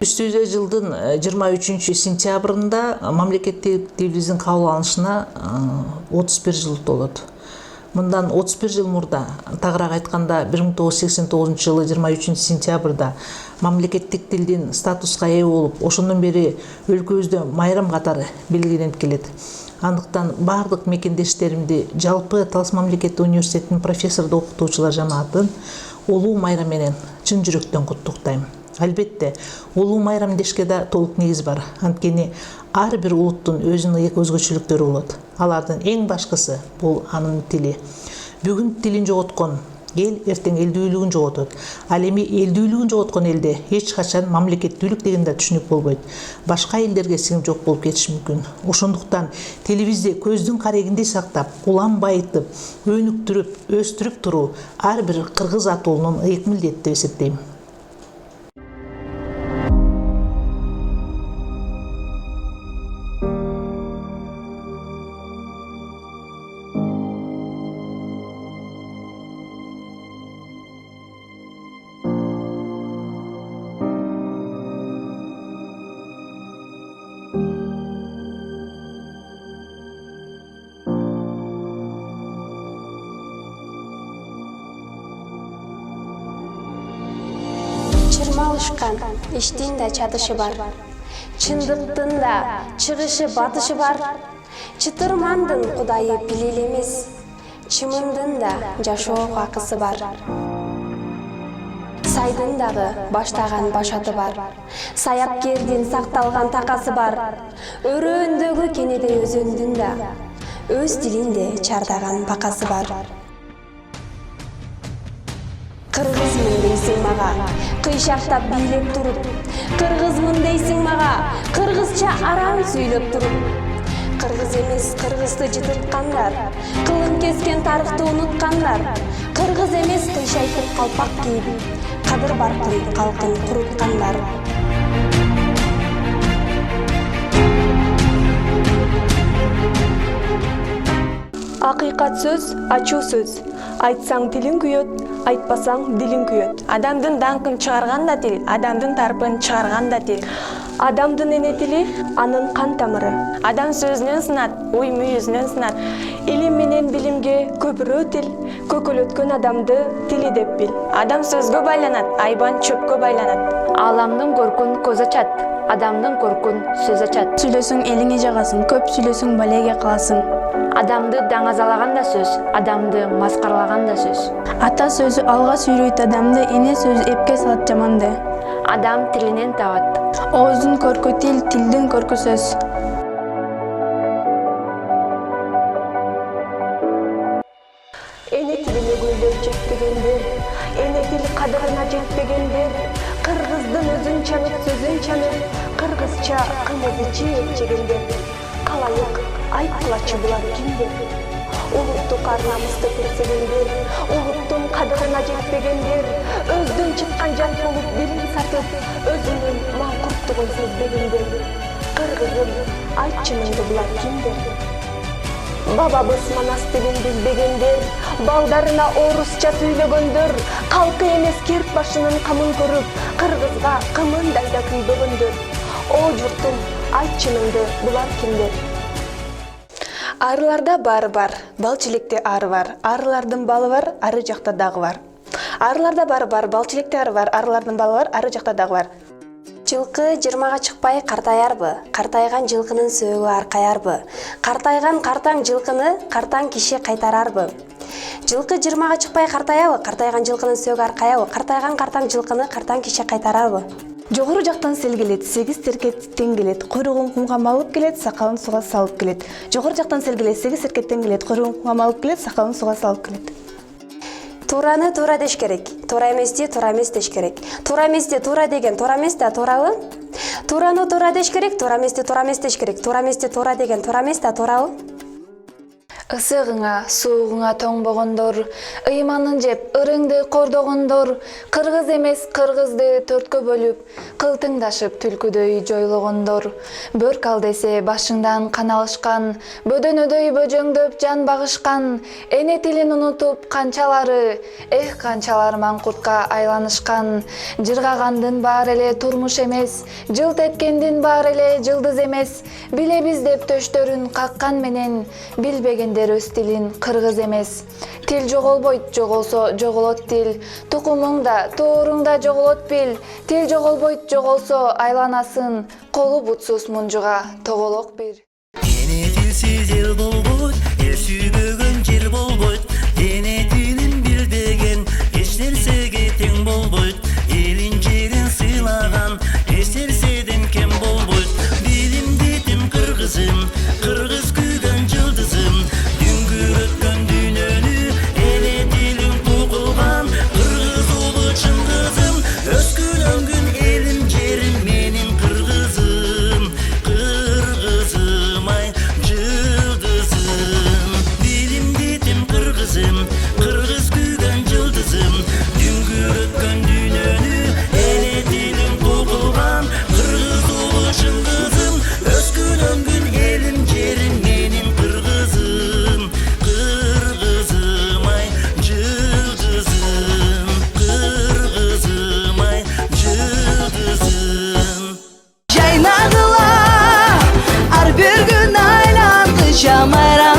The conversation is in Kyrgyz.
Үстүзө жылдын 23-сентябрында мамлекеттик тилибиздин кабыл алынышына 31 жыл толот. Мындан 31 жыл мурда, тагыраак айтканда 1989 жылы 23-сентябрда мамлекеттик тилдин статуска ээ болуп, ошондон бери өлкөбүздө майрам катары белгиленип келет. Андыктан бардык мекендештеримди жалпы Талас мамлекеттик университетинин профессордук окутуучулар жамаатын улуу майрам менен чын жүрөктөн куттуктайм. Албетте, улуу майрам дешке да толук негиз бар. Анткени ар бир улуттун өзүнүн ыйык өзгөчөлүктөрү болот. Алардын эң башкысы бул анын тили. Бүгүн тилин жоготкон эл эртең элдүүлүгүн жоготот. Ал эми элдүүлүгүн жоготкон элде эч качан мамлекеттүүлүк деген да түшүнүк болбойт. Башка элдерге сиңип жок болуп кетиши мүмкүн. Ошондуктан тилибизди көздүн карегиндей сактап, улам байытып, өнүктүрүп, өстүрүп туруу ар бир кыргыз атуулунун ыйык милдети деп эсептейм. Чырмалышкан, иштин да чатышы бар. Чындыктын да чыгышы батышы бар. Чытырмандын Кудайы билил эмес. Чымындын да жашоого акысы бар. Сайдын дагы баштаган башаты бар. Саяпкердин сакталган такасы бар. Өрөөндөгү кенеде өзөндүн да өз тилинде чардаган бакасы бар. Кыргызмын дейсиң мага, кыйшактап бийлеп туруп. Кыргызмын дейсиң мага, кыргызча араң сүйлөп туруп. Кыргыз эмес кыргызды жытырткандар, кылым кескен тарыхты унуткандар. Кыргыз эмес кыйшайтып калпак кийип, кадыр баркын калкын куруткандар. Акыйкат сөз, ачуу сөз. Айтсаң тилиң күйөт, айтпасаң дилиң күйөт. Адамдын даңкын чыгарган да тил, адамдын тарпын чыгарган да тил. Адамдын эне тили анын кан тамыры. Адам сөзүнөн сынат, ой мүйүзүнөн сынат. Илим менен билимге көпүрө тил, көкөлөткөн адамды тили деп бил. Адам сөзгө байланат, айбан чөпкө байланат. Аламдын коркун көз ачат, адамдын коркун сөз ачат. Сүйлөсөң элиңе жагасың, көп сүйлөсөң балеге каласың. Адамды даңазалаган да сөз, адамды маскаралаган да сөз. Ата сөзү алга сүйрөйт адамды, эне сөзү эпке салат жаманды. Адам тилинен табат. Ооздун көркү тил, тилдин көркү сөз. Эне тилине көйлөп жетпегендер, эне тил кадырына жетпегендер, кыргыздын өзүн чанып, сөзүн чанып, кыргызча кымыз ичип жегендер. Калайык айткылачы булар кимдер? Улуттук ар-намысты персегендер, улуттун кадырына жетпегендер, өздөн чыккан жан болуп билим сатып, өзүнүн маңкурттугун сезбегендер. Кыргызым, айтчымыңды булар кимдер? Бабабыз манас деген билбегендер, балдарына орусча сүйлөгөндөр, калкы эмес керт башынын камын көрүп, кыргызга кымындай да күйбөгөндөр. О журтум, айтчымыңды булар кимдер? Арыларда бары бар, бал чилекте ары бар. Арылардын балы бар, ары жакта дагы бар. Арыларда бары бар, бал чилекте ары бар. Арылардын балы бар, ары жакта дагы бар. Жылкы 20-га чыкпай картаярбы? Картайган жылкынын сөөгү аркаярбы? Картайган картаң жылкыны картаң киши кайтарарбы? Жылкы 20-га чыкпай картаябы? Картайган жылкынын сөөгү аркаябы? Картайган картаң жылкыны картаң киши кайтарарбы? Жогору жактан сел келет, 8 серкет тең келет, койругун кумга малып келет, сакалын суга салып келет. Жогору жактан сел келет, 8 серкет тең келет, койругун кумга малып келет, сакалын суга салып келет. Туураны туура деш керек, туура эмести туура эмес деш керек. Туура эмести туура деген туура эмес да туурабы? Туураны туура деш керек, туура эмести туура эмес деш керек. Туура эмести туура деген туура эмес да туурабы? Ысыгыңа, суугуңа тоңбогондор, ыйманын жеп, ырыңды кордогондор, кыргыз эмес кыргызды төрткө бөлүп, кылтыңдашып түлкүдөй жойлогондор. Бөрк ал десе башыңдан кан алышкан, бөдөнөдөй бөжөңдөп жан багышкан, эне тилин унутуп канчалары, канчалар маңкуртка айланышкан. Жыргагандын баары эле турмуш эмес, жылт эткендин баары эле жылдыз эмес, билебиз деп төштөрүн каккан менен, билбегендер өз тилин кыргыз эмес. Тил жоголбойт, жоголсо жоголот тил, тукумуңда, тууруңда жоголот бил. Тил жоголбойт, жоголсо айланасын, колу бутсуз мунжуга тоголок бир. Эне тилсиз эл болбойт, эл сүйбөгөн жер болбойт. Эне тилин бир деген эч нерсеге тең болбойт. Элин жерин сыйлаган эч нерседен кем болбойт. Билимди тим кыргызым, кыргыз күйгөн жылдызым. Дүңгүрөткөн дүйнөнү эне тилин кукулган. Кыргыз улу чын кызым, өскүн өңгүн элим жерим менин кыргызым. Кыргызым ай жылдызым. Билимди тим кыргызым, кыргыз күйгөн жылдызым. Дүңгүрөткөн дүйнөнү эне тилин кукулган. Кыргыз улу чын кызым, өскүн өңгүн элим жерим менин кыргызым. Кыргызым ай жылдызым. Кыргызым ай жылдызым. Жайнадыла ар бир күн айланды жамайра